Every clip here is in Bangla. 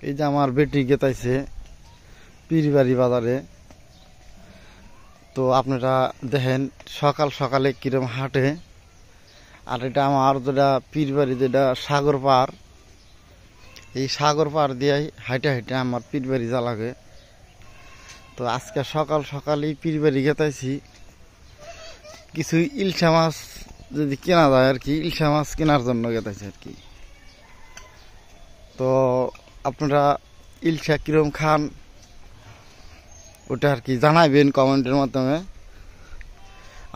এই যে আমার বেটি গেতাইছে পীরবাড়ি বাজারে। তো আপনারা দেখেন সকাল সকালে কিরম হাঁটে। আর এটা আমার যেটা পীরবাড়ি, যেটা সাগর পার, এই সাগর পার দিয়ে হাইটে হাইটে আমার পীরবাড়ি যা লাগে। তো আজকে সকাল সকালই পীরবাড়ি গেতাইছি কিছু ইলশা মাছ যদি কেনা যায় আর কি, ইলশা মাছ কেনার জন্য গেতাইছি আর কি। তো আপনারা ইলশা কিরম খান ওটা আর কি জানাবেন কমেন্টের মাধ্যমে।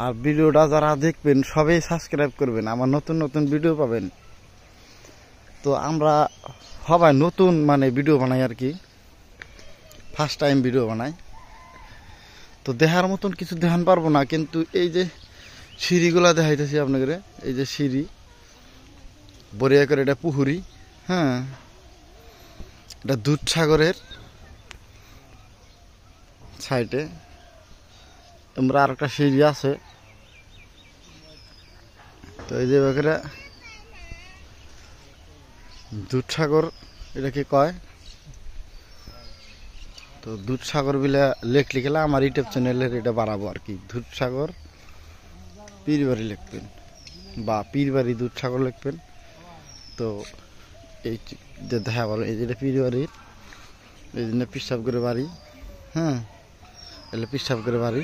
আর ভিডিওটা যারা দেখবেন সবাই সাবস্ক্রাইব করবেন, আমার নতুন নতুন ভিডিও পাবেন। তো আমরা সবাই নতুন ভিডিও বানাই আর কি, ফার্স্ট টাইম ভিডিও বানাই। তো দেখার মতন কিছু দেখান পারবো না, কিন্তু এই যে সিঁড়িগুলা দেখাইতেছি আপনাদের, এই যে সিঁড়ি বরিয়া করে, এটা পুহুরি, হ্যাঁ, এটা দুধসাগরের সাইডে। আমরা আর একটা সিঁড়ি আছে। তো এই যে করে দুধসাগর এটাকে কয়। তো দুধসাগর বিলে লেখলি গেলে আমার ইউটিউব চ্যানেলের এটা বাড়াবো আর কি। দুধসাগর পীরবাড়ি লিখবেন বা পীরবাড়ি দুধসাগর লিখবেন। তো এই যে দেখা বলো, এই যেটা পীরবাড়ির, এই জন্য পিসাব করে বাড়ি, হ্যাঁ, এলে পিসাব করে বাড়ি,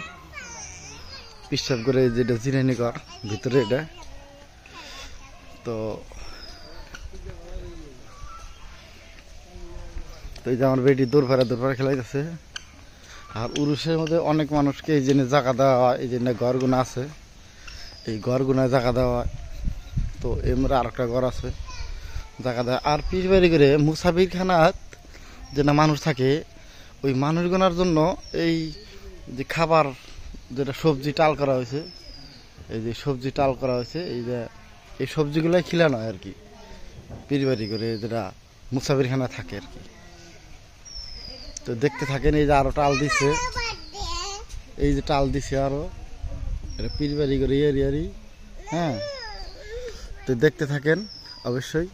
পিসাব করে যেটা জিরানি কর ভিতরে এটা। তো এই যে আমার বেটি দৌড় ফেরা খেলাইতেছে। আর উরুষের মধ্যে অনেক মানুষকে এই জন্য জায়গা দেওয়া হয়, এই জন্য ঘরগুনা আছে, এই ঘরগুনায় জায়গা দেওয়া হয়। তো এমরা আর একটা ঘর আছে জায়গা দেওয়া। আর পীরবাড়ি করে মুসাফিরখানাত যেটা মানুষ থাকে, ওই মানুষগুনার জন্য এই যে খাবার, যেটা সবজি টাল করা হয়েছে, এই যে সবজি টাল করা হয়েছে, এই যে এই সবজিগুলাই খিলানো হয় আর কি পীরবাড়ি করে, যেটা মুসাফিরখানা থাকে আর কি। তো দেখতে থাকেন, এই যে আরো টাল দিচ্ছে, এই যে টাল দিচ্ছে আরো, এটা পীরবাড়ি করে ইয়ারি, হ্যাঁ। তো দেখতে থাকেন অবশ্যই।